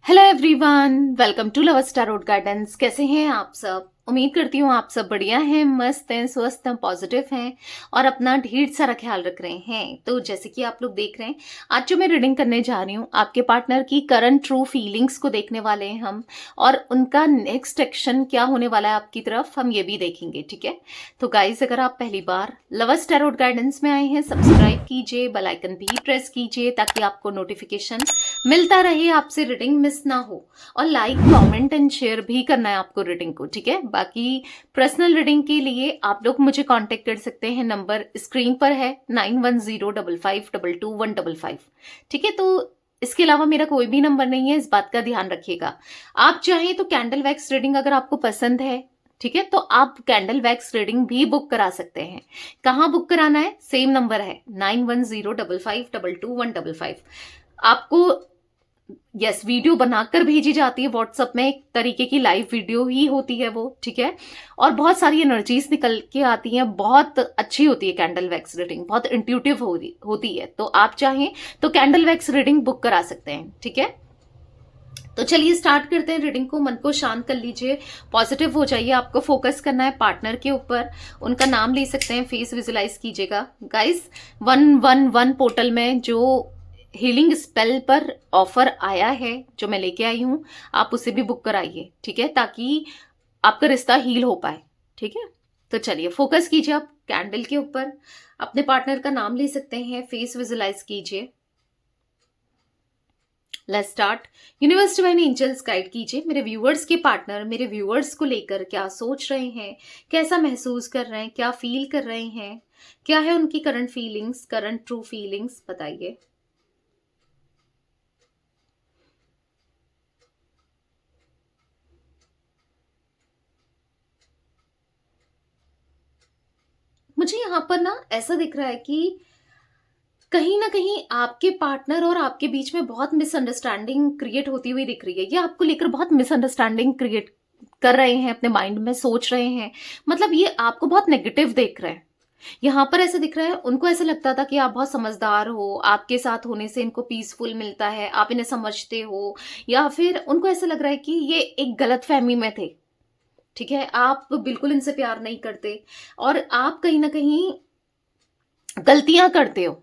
Hello everyone, welcome to love star gardens. कैसे हैं आप सब? उम्मीद करती हूँ आप सब बढ़िया हैं, मस्त हैं, स्वस्थ हैं, पॉजिटिव हैं और अपना ढेर सारा ख्याल रख रहे हैं। तो जैसे कि आप लोग देख रहे हैं, आज जो मैं रीडिंग करने जा रही हूँ, आपके पार्टनर की करंट ट्रू फीलिंग्स को देखने वाले हैं हम, और उनका नेक्स्ट एक्शन क्या होने वाला है आपकी तरफ, हम ये भी देखेंगे। ठीक है, तो गाइज, अगर आप पहली बार लव स्टार गार्डन्स में आए हैं, सब्सक्राइब कीजिए, बेल आइकन भी प्रेस कीजिए ताकि आपको नोटिफिकेशन मिलता रहे, आपसे रीडिंग मिस ना हो। और लाइक, कमेंट एंड शेयर भी करना है आपको रीडिंग को। ठीक है, बाकी पर्सनल रीडिंग के लिए आप लोग मुझे कांटेक्ट कर सकते हैं, नंबर स्क्रीन पर है 9105522155। ठीक है, तो इसके अलावा मेरा कोई भी नंबर नहीं है, इस बात का ध्यान रखिएगा। आप चाहें तो कैंडल वैक्स रीडिंग अगर आपको पसंद है, ठीक है, तो आप कैंडल वैक्स रीडिंग भी बुक करा सकते हैं। कहाँ बुक कराना है? सेम नंबर है 9105522155। आपको वीडियो बनाकर भेजी जाती है व्हाट्सएप में, एक तरीके की लाइव वीडियो ही होती है वो। ठीक है, और बहुत सारी एनर्जीज निकल के आती हैं, बहुत अच्छी होती है कैंडल वैक्स रीडिंग, बहुत इंट्यूटिव होती है। तो आप चाहें तो कैंडल वैक्स रीडिंग बुक करा सकते हैं। ठीक है, तो चलिए स्टार्ट करते हैं रीडिंग को। मन को शांत कर लीजिए, पॉजिटिव हो जाइए। आपको फोकस करना है पार्टनर के ऊपर, उनका नाम ले सकते हैं, फेस विजुलाइज कीजिएगा। गाइस, 111 पोर्टल में जो हीलिंग स्पेल पर ऑफर आया है, जो मैं लेके आई हूं, आप उसे भी बुक कराइए। ठीक है, ताकि आपका रिश्ता हील हो पाए। ठीक है, तो चलिए फोकस कीजिए आप कैंडल के ऊपर, अपने पार्टनर का नाम ले सकते हैं, फेस विजुलाइज कीजिए। Let's start. Universe divine angels guide कीजिए मेरे व्यूअर्स के पार्टनर मेरे व्यूअर्स को लेकर क्या सोच रहे हैं, कैसा महसूस कर रहे हैं, क्या फील कर रहे हैं, क्या है उनकी current feelings, current true feelings, बताइए। मुझे यहां पर ना ऐसा दिख रहा है कि कहीं ना कहीं आपके पार्टनर और आपके बीच में बहुत मिसअंडरस्टैंडिंग क्रिएट होती हुई दिख रही है। ये आपको लेकर बहुत मिसअंडरस्टैंडिंग क्रिएट कर रहे हैं, अपने माइंड में सोच रहे हैं। मतलब ये आपको बहुत नेगेटिव देख रहे हैं। यहाँ पर ऐसा दिख रहा है, उनको ऐसा लगता था कि आप बहुत समझदार हो, आपके साथ होने से इनको पीसफुल मिलता है, आप इन्हें समझते हो, या फिर उनको ऐसा लग रहा है कि ये एक गलत फहमी में थे। ठीक है, आप बिल्कुल इनसे प्यार नहीं करते और आप कहीं ना कहीं गलतियां करते हो।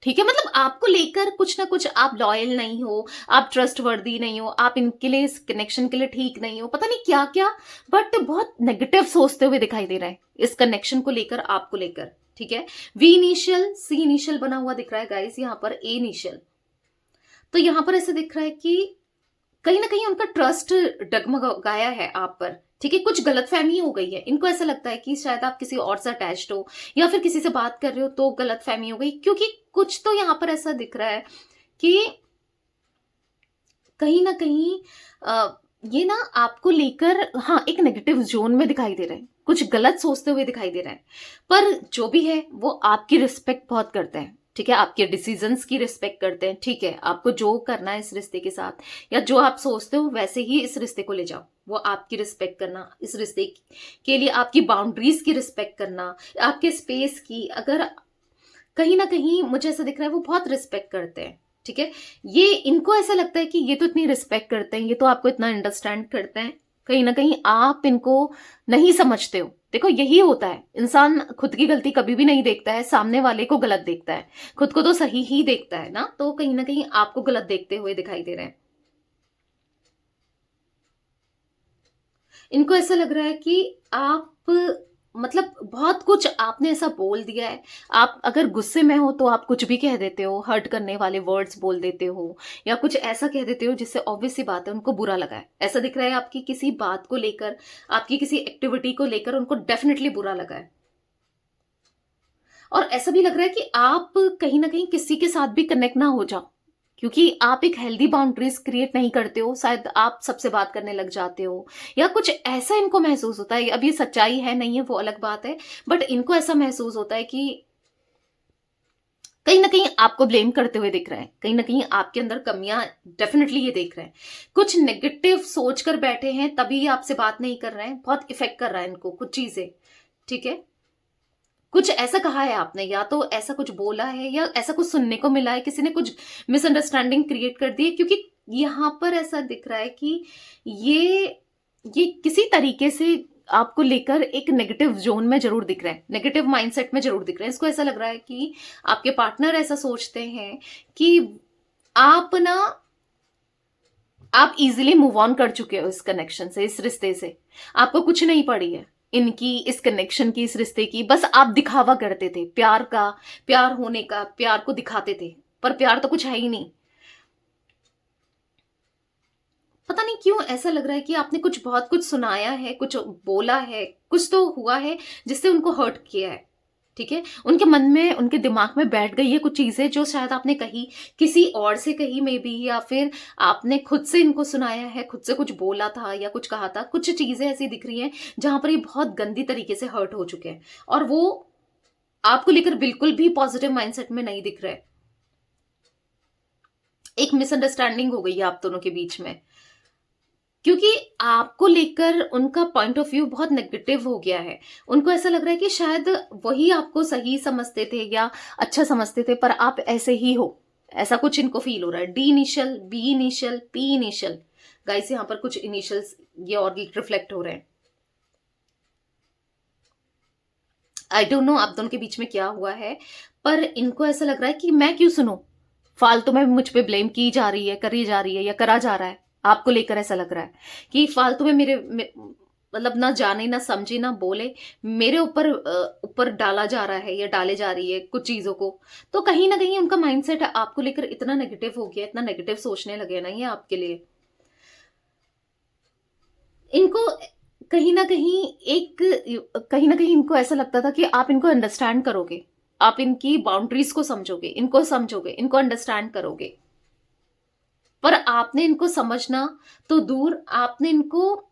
ठीक है, मतलब आपको लेकर कुछ ना कुछ आप लॉयल नहीं हो, आप ट्रस्ट वर्दी नहीं हो, आप इनके लिए, इस कनेक्शन के लिए ठीक नहीं हो, पता नहीं क्या क्या, बट बहुत नेगेटिव सोचते हुए दिखाई दे रहा है इस कनेक्शन को लेकर, आपको लेकर। ठीक है, वी इनिशियल, सी इनिशियल बना हुआ दिख रहा है गाइस, यहाँ पर ए इनिशियल। तो यहाँ पर ऐसे दिख रहा है कि कहीं ना कहीं उनका ट्रस्ट डगमगाया है आप पर। ठीक है, कुछ गलतफहमी हो गई है, इनको ऐसा लगता है कि शायद आप किसी और से अटैच्ड हो, या फिर किसी से बात कर रहे हो तो गलतफहमी हो गई। क्योंकि कुछ तो यहाँ पर ऐसा दिख रहा है कि कहीं ना कहीं ये ना आपको लेकर, हाँ, एक नेगेटिव जोन में दिखाई दे रहे हैं, कुछ गलत सोचते हुए दिखाई दे रहे हैं। पर जो भी है वो आपकी रिस्पेक्ट बहुत करते हैं। ठीक है, आपके डिसीजंस की रिस्पेक्ट करते हैं। ठीक है, आपको जो करना है इस रिश्ते के साथ, या जो आप सोचते हो वैसे ही इस रिश्ते को ले जाओ, वो आपकी रिस्पेक्ट करना, इस रिश्ते के लिए आपकी बाउंड्रीज की रिस्पेक्ट करना, आपके स्पेस की, अगर कहीं ना कहीं मुझे ऐसा दिख रहा है वो बहुत रिस्पेक्ट करते हैं। ठीक है, ये इनको ऐसा लगता है कि ये तो इतनी रिस्पेक्ट करते हैं, ये तो आपको इतना अंडरस्टैंड करते हैं, कहीं ना कहीं आप इनको नहीं समझते हो। देखो, यही होता है, इंसान खुद की गलती कभी भी नहीं देखता है, सामने वाले को गलत देखता है, खुद को तो सही ही देखता है ना। तो कहीं ना कहीं आपको गलत देखते हुए दिखाई दे रहे हैं। इनको ऐसा लग रहा है कि आप, मतलब बहुत कुछ आपने ऐसा बोल दिया है। आप अगर गुस्से में हो तो आप कुछ भी कह देते हो, हर्ट करने वाले वर्ड्स बोल देते हो, या कुछ ऐसा कह देते हो जिससे ऑब्वियस सी बात है उनको बुरा लगा है। ऐसा दिख रहा है आपकी किसी बात को लेकर, आपकी किसी एक्टिविटी को लेकर उनको डेफिनेटली बुरा लगा है। और ऐसा भी लग रहा है कि आप कहीं ना कहीं किसी के साथ भी कनेक्ट ना हो जाओ, क्योंकि आप एक हेल्दी बाउंड्रीज क्रिएट नहीं करते हो। शायद आप सबसे बात करने लग जाते हो, या कुछ ऐसा इनको महसूस होता है। अब ये सच्चाई है नहीं है वो अलग बात है, बट इनको ऐसा महसूस होता है कि कहीं ना कहीं आपको ब्लेम करते हुए दिख रहे हैं, कहीं ना कहीं आपके अंदर कमियां डेफिनेटली ये देख रहे हैं। कुछ नेगेटिव सोच कर बैठे हैं, तभी ये आपसे बात नहीं कर रहे हैं, बहुत इफेक्ट कर रहा है इनको कुछ चीजें। ठीक है, कुछ ऐसा कहा है आपने, या तो ऐसा कुछ बोला है, या ऐसा कुछ सुनने को मिला है, किसी ने कुछ मिसअंडरस्टैंडिंग क्रिएट कर दी है। क्योंकि यहाँ पर ऐसा दिख रहा है कि ये ये किसी तरीके से आपको लेकर एक नेगेटिव जोन में जरूर दिख रहे हैं, नेगेटिव माइंडसेट में जरूर दिख रहे हैं। इसको ऐसा लग रहा है कि आपके पार्टनर ऐसा सोचते हैं कि आप ना आप इजीली मूव ऑन कर चुके हो इस कनेक्शन से, इस रिश्ते से। आपको कुछ नहीं पड़ी है इनकी, इस कनेक्शन की, इस रिश्ते की। बस आप दिखावा करते थे प्यार का, प्यार होने का, प्यार को दिखाते थे, पर प्यार तो कुछ है ही नहीं। पता नहीं क्यों ऐसा लग रहा है कि आपने कुछ बहुत कुछ सुनाया है, कुछ बोला है, कुछ तो हुआ है जिससे उनको हर्ट किया है। ठीक है, उनके मन में, उनके दिमाग में बैठ गई है कुछ चीजें जो शायद आपने कही, किसी और से कही मे बी, या फिर आपने खुद से इनको सुनाया है, खुद से कुछ बोला था या कुछ कहा था। कुछ चीजें ऐसी दिख रही हैं जहां पर ये बहुत गंदी तरीके से हर्ट हो चुके हैं और वो आपको लेकर बिल्कुल भी पॉजिटिव माइंडसेट में नहीं दिख रहे। एक मिसअंडरस्टैंडिंग हो गई है आप दोनों के बीच में, क्योंकि आपको लेकर उनका पॉइंट ऑफ व्यू बहुत नेगेटिव हो गया है। उनको ऐसा लग रहा है कि शायद वही आपको सही समझते थे या अच्छा समझते थे, पर आप ऐसे ही हो, ऐसा कुछ इनको फील हो रहा है। D initial, B initial, P initial, guys यहाँ पर कुछ इनिशियल्स ये और रिफ्लेक्ट हो रहे हैं। आई डोंट नो आप दोनों के बीच में क्या हुआ है, पर इनको ऐसा लग रहा है कि मैं क्यों सुनूं, फालतू में मुझ पे ब्लेम की जा रही है, करी जा रही है या करा जा रहा है। आपको लेकर ऐसा लग रहा है कि फालतू में मतलब ना जाने ना समझे ना बोले, मेरे ऊपर ऊपर डाला जा रहा है या डाले जा रही है कुछ चीजों को। तो कहीं ना कहीं उनका माइंडसेट आपको लेकर इतना नेगेटिव हो गया, इतना नेगेटिव सोचने लगे ना ये आपके लिए। इनको कहीं ना कहीं इनको ऐसा लगता था कि आप इनको अंडरस्टैंड करोगे, आप इनकी बाउंड्रीज को समझोगे, इनको समझोगे, इनको अंडरस्टैंड करोगे। पर आपने इनको समझना तो दूर, आपने इनको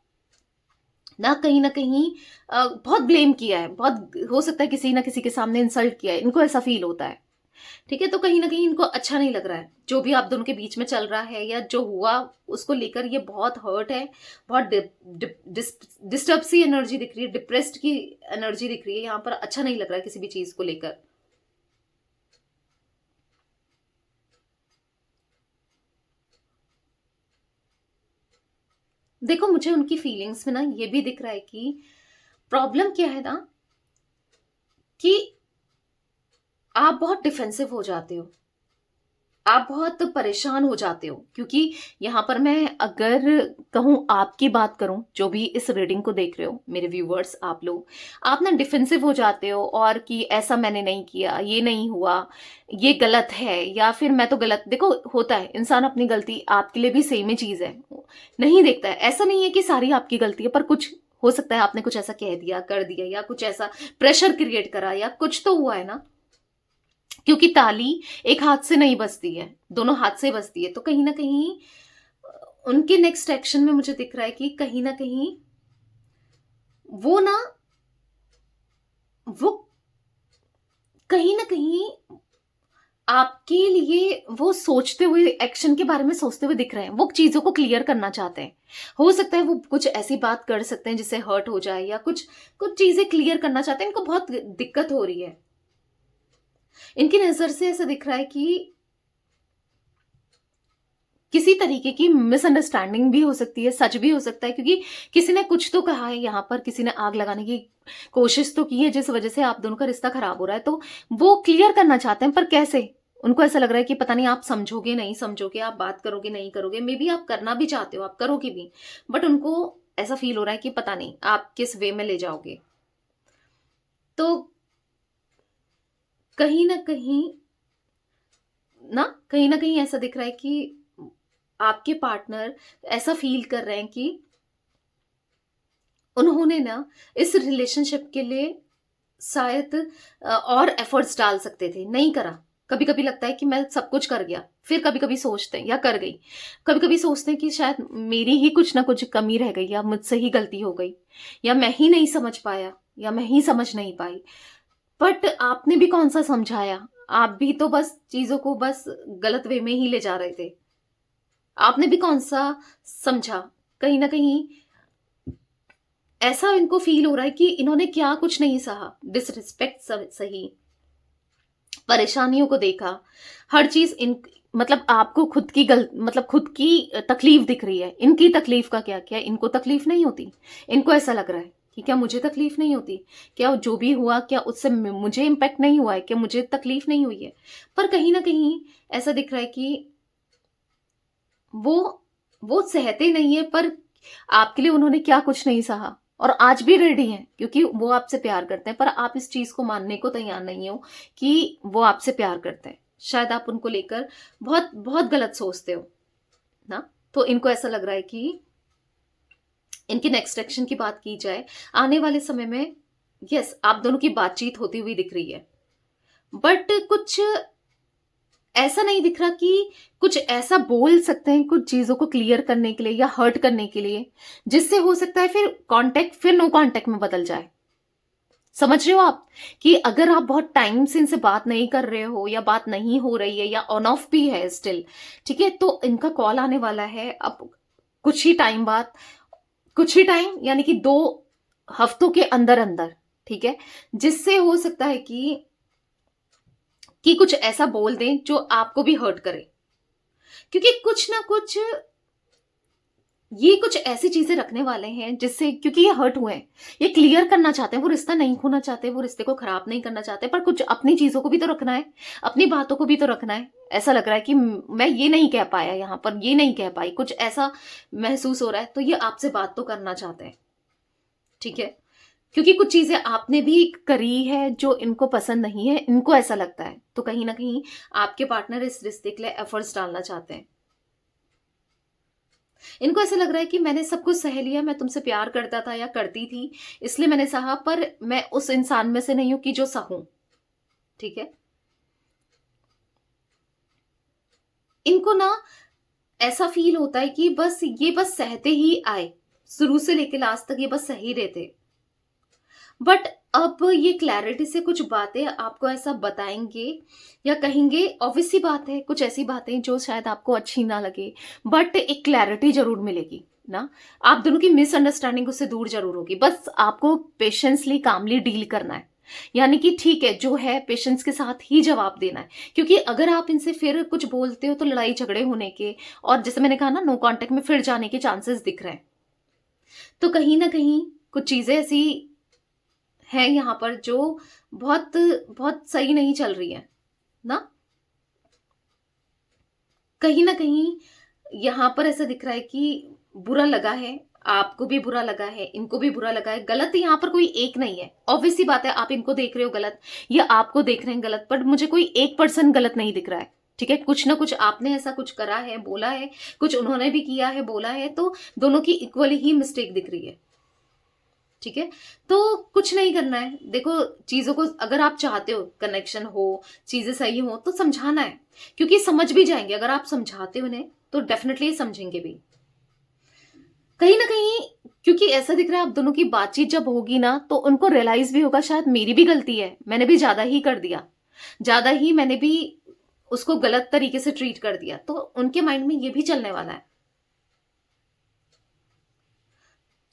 ना कहीं बहुत ब्लेम किया है, बहुत हो सकता है किसी ना किसी के सामने इंसल्ट किया है, इनको ऐसा फील होता है। ठीक है, तो कहीं ना कहीं इनको अच्छा नहीं लग रहा है जो भी आप दोनों के बीच में चल रहा है या जो हुआ उसको लेकर। ये बहुत हर्ट है, बहुत डिस्टर्ब सी एनर्जी दिख रही है, डिप्रेस्ड की एनर्जी दिख रही है यहाँ पर। अच्छा नहीं लग रहा है किसी भी चीज को लेकर। देखो, मुझे उनकी फीलिंग्स में ना ये भी दिख रहा है कि प्रॉब्लम क्या है ना, कि आप बहुत डिफेंसिव हो जाते हो, आप बहुत परेशान हो जाते हो। क्योंकि यहां पर मैं अगर कहूं, आपकी बात करूं, जो भी इस रीडिंग को देख रहे हो मेरे व्यूवर्स, आप लोग, आप ना डिफेंसिव हो जाते हो और कि ऐसा मैंने नहीं किया, ये नहीं हुआ, ये गलत है, या फिर मैं तो गलत। देखो, होता है, इंसान अपनी गलती, आपके लिए भी सेम ही चीज है, नहीं देखता है। ऐसा नहीं है कि सारी आपकी गलती है, पर कुछ हो सकता है आपने कुछ ऐसा कह दिया, कर दिया, या कुछ ऐसा प्रेशर क्रिएट करा, या कुछ तो हुआ है ना। क्योंकि ताली एक हाथ से नहीं बजती है, दोनों हाथ से बजती है। तो कहीं ना कहीं उनके नेक्स्ट एक्शन में मुझे दिख रहा है कि कहीं ना कहीं वो ना वो कहीं ना कहीं आपके लिए वो सोचते हुए, एक्शन के बारे में सोचते हुए दिख रहे हैं। वो चीजों को क्लियर करना चाहते हैं। हो सकता है वो कुछ ऐसी बात कर सकते हैं जिससे हर्ट हो जाए, या कुछ कुछ चीजें क्लियर करना चाहते हैं। इनको बहुत दिक्कत हो रही है। इनकी नजर से ऐसा दिख रहा है कि किसी तरीके की मिसअंडरस्टैंडिंग भी हो सकती है, सच भी हो सकता है, क्योंकि किसी ने कुछ तो कहा है यहाँ पर, किसी ने आग लगाने की कोशिश तो की है जिस वजह से आप दोनों का रिश्ता खराब हो रहा है। तो वो क्लियर करना चाहते हैं, पर कैसे? उनको ऐसा लग रहा है कि पता नहीं आप समझोगे नहीं समझोगे, आप बात करोगे नहीं करोगे, मे बी आप करना भी चाहते हो, आप करोगे भी, बट उनको ऐसा फील हो रहा है कि पता नहीं आप किस वे में ले जाओगे। तो कहीं ना कहीं ऐसा दिख रहा है कि आपके पार्टनर ऐसा फील कर रहे हैं कि उन्होंने ना इस रिलेशनशिप के लिए शायद और एफर्ट्स डाल सकते थे, नहीं करा। कभी कभी लगता है कि मैं सब कुछ कर गया, फिर कभी कभी सोचते हैं, या कर गई, कभी कभी सोचते हैं कि शायद मेरी ही कुछ ना कुछ कमी रह गई, या मुझसे ही गलती हो गई, या मैं ही नहीं समझ पाया, या मैं ही समझ नहीं पाई। बट आपने भी कौन सा समझाया, आप भी तो बस चीजों को बस गलत वे में ही ले जा रहे थे। आपने भी कौन सा समझा? कहीं ना कहीं ऐसा इनको फील हो रहा है कि इन्होंने क्या कुछ नहीं सहा, डिसरिस्पेक्ट सही, परेशानियों को देखा, हर चीज इन मतलब आपको खुद की मतलब खुद की तकलीफ दिख रही है। इनकी तकलीफ का क्या, क्या इनको तकलीफ नहीं होती? इनको ऐसा लग रहा है कि क्या मुझे तकलीफ नहीं होती, क्या जो भी हुआ क्या उससे मुझे इम्पैक्ट नहीं हुआ है, क्या मुझे तकलीफ नहीं हुई है? पर कहीं ना कहीं ऐसा दिख रहा है कि वो वो सहते नहीं है, पर आपके लिए उन्होंने क्या कुछ नहीं सहा, और आज भी रेडी हैं क्योंकि वो आपसे प्यार करते हैं। पर आप इस चीज को मानने को तैयार नहीं हो कि वो आपसे प्यार करते हैं। शायद आप उनको लेकर बहुत बहुत गलत सोचते हो ना। तो इनको ऐसा लग रहा है कि इनकी नेक्स्ट एक्शन की बात की जाए आने वाले समय में, यस आप दोनों की बातचीत होती हुई दिख रही है, बट कुछ ऐसा नहीं दिख रहा कि कुछ ऐसा बोल सकते हैं कुछ चीजों को क्लियर करने के लिए या हर्ट करने के लिए, जिससे हो सकता है फिर कांटेक्ट फिर नो कांटेक्ट में बदल जाए। समझ रहे हो आप कि अगर आप बहुत टाइम से इनसे बात नहीं कर रहे हो या बात नहीं हो रही है या ऑन ऑफ भी है स्टिल, ठीक है, तो इनका कॉल आने वाला है अब कुछ ही टाइम बाद, कुछ ही टाइम यानी कि 2 हफ्तों के अंदर अंदर, ठीक है, जिससे हो सकता है कि कुछ ऐसा बोल दें जो आपको भी हर्ट करे। क्योंकि कुछ ना कुछ ये कुछ ऐसी चीजें रखने वाले हैं जिससे, क्योंकि ये हर्ट हुए हैं, ये क्लियर करना चाहते हैं, वो रिश्ता नहीं खोना चाहते, वो रिश्ते को खराब नहीं करना चाहते, पर कुछ अपनी चीजों को भी तो रखना है, अपनी बातों को भी तो रखना है। ऐसा लग रहा है कि मैं ये नहीं कह पाया यहां पर, ये नहीं कह पाई, कुछ ऐसा महसूस हो रहा है, तो ये आपसे बात तो करना चाहते हैं, ठीक है, क्योंकि कुछ चीजें आपने भी करी है जो इनको पसंद नहीं है, इनको ऐसा लगता है, तो कहीं ना कहीं आपके पार्टनर इस रिश्ते के लिए एफर्ट्स डालना चाहते हैं। इनको ऐसा लग रहा है कि मैंने सब कुछ सह लिया, मैं तुमसे प्यार करता था या करती थी इसलिए मैंने सहा, पर मैं उस इंसान में से नहीं हूं कि जो सहूं, ठीक है। इनको ना ऐसा फील होता है कि बस सहते ही आए, शुरू से लेकर लास्ट तक ये बस सही रहते, बट अब ये क्लैरिटी से कुछ बातें आपको ऐसा बताएंगे या कहेंगे, ऑब्वियस सी बात है कुछ ऐसी बातें जो शायद आपको अच्छी ना लगे, बट एक क्लैरिटी जरूर मिलेगी ना। आप दोनों की मिसअंडरस्टैंडिंग उससे दूर जरूर होगी, बस आपको पेशेंसली कामली डील करना है, यानी कि ठीक है जो है पेशेंस के साथ ही जवाब देना है। क्योंकि अगर आप इनसे फिर कुछ बोलते हो तो लड़ाई झगड़े होने के, और जैसे मैंने कहा ना नो कांटेक्ट में फिर जाने के चांसेस दिख रहे हैं। तो कहीं ना कहीं कुछ चीजें ऐसी है यहाँ पर जो बहुत बहुत सही नहीं चल रही है ना। कहीं ना कहीं यहाँ पर ऐसा दिख रहा है कि बुरा लगा है, आपको भी बुरा लगा है, इनको भी बुरा लगा है। गलत यहाँ पर कोई एक नहीं है, ऑब्वियस सी बात है, आप इनको देख रहे हो गलत या आपको देख रहे हैं गलत, पर मुझे कोई एक पर्सन गलत नहीं दिख रहा है, ठीक है। कुछ ना कुछ आपने ऐसा कुछ करा है, बोला है, कुछ उन्होंने भी किया है, बोला है, तो दोनों की इक्वली ही मिस्टेक दिख रही है, ठीक है। तो कुछ नहीं करना है, देखो चीजों को अगर आप चाहते हो कनेक्शन हो, चीजें सही हो, तो समझाना है, क्योंकि समझ भी जाएंगे अगर आप समझाते हो उन्हें, तो डेफिनेटली समझेंगे भी कहीं ना कहीं। क्योंकि ऐसा दिख रहा है आप दोनों की बातचीत जब होगी ना, तो उनको रियलाइज भी होगा शायद मेरी भी गलती है, मैंने भी ज्यादा ही कर दिया, ज्यादा ही मैंने भी उसको गलत तरीके से ट्रीट कर दिया, तो उनके माइंड में ये भी चलने वाला है।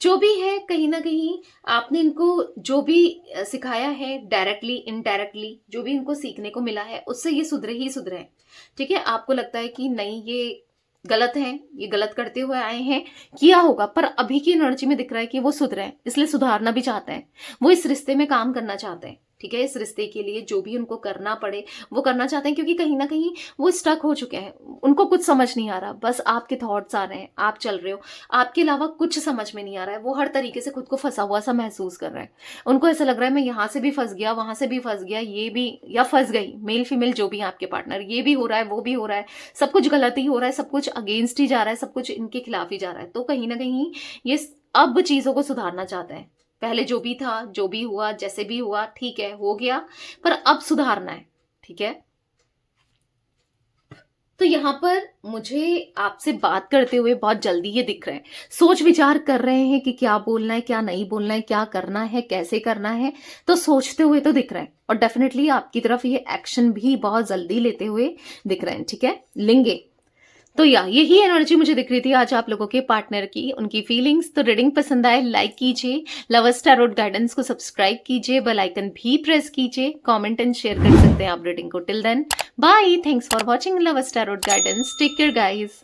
जो भी है कहीं ना कहीं आपने इनको जो भी सिखाया है, डायरेक्टली इनडायरेक्टली जो भी इनको सीखने को मिला है, उससे ये सुधरे ही सुधरे हैं, ठीक है। आपको लगता है कि नहीं ये गलत है, ये गलत करते हुए आए हैं, किया होगा, पर अभी की एनर्जी में दिख रहा है कि वो सुधरे हैं, इसलिए सुधारना भी चाहते हैं, वो इस रिश्ते में काम करना चाहते हैं, ठीक है। इस रिश्ते के लिए जो भी उनको करना पड़े वो करना चाहते हैं, क्योंकि कहीं ना कहीं वो स्टक हो चुके हैं, उनको कुछ समझ नहीं आ रहा, बस आपके थॉट्स आ रहे हैं, आप चल रहे हो, आपके अलावा कुछ समझ में नहीं आ रहा है, वो हर तरीके से खुद को फंसा हुआ सा महसूस कर रहे हैं। उनको ऐसा लग रहा है मैं यहाँ से भी फंस गया, वहां से भी फंस गया, ये भी या फंस गई, मेल फीमेल जो भी है आपके पार्टनर, ये भी हो रहा है वो भी हो रहा है, सब कुछ गलत ही हो रहा है, सब कुछ अगेंस्ट ही जा रहा है, सब कुछ इनके खिलाफ ही जा रहा है। तो कहीं ना कहीं ये अब चीजों को सुधारना चाहते हैं, पहले जो भी था, जो भी हुआ, जैसे भी हुआ, ठीक है हो गया, पर अब सुधारना है, ठीक है। तो यहाँ पर मुझे आपसे बात करते हुए बहुत जल्दी ये दिख रहे हैं, सोच विचार कर रहे हैं कि क्या बोलना है, क्या नहीं बोलना है, क्या करना है, कैसे करना है, तो सोचते हुए तो दिख रहे हैं, और डेफिनेटली आपकी तरफ ये एक्शन भी बहुत जल्दी लेते हुए दिख रहे हैं, ठीक है, लेंगे। तो या यही एनर्जी मुझे दिख रही थी आज आप लोगों के पार्टनर की, उनकी फीलिंग्स। तो रीडिंग पसंद आए लाइक कीजिए, लवर्स टैरोट गाइडेंस को सब्सक्राइब कीजिए, बेल आइकन भी प्रेस कीजिए, कमेंट एंड शेयर कर सकते हैं आप रीडिंग को। Till then bye, thanks for watching lovers tarot guidance, take care guys.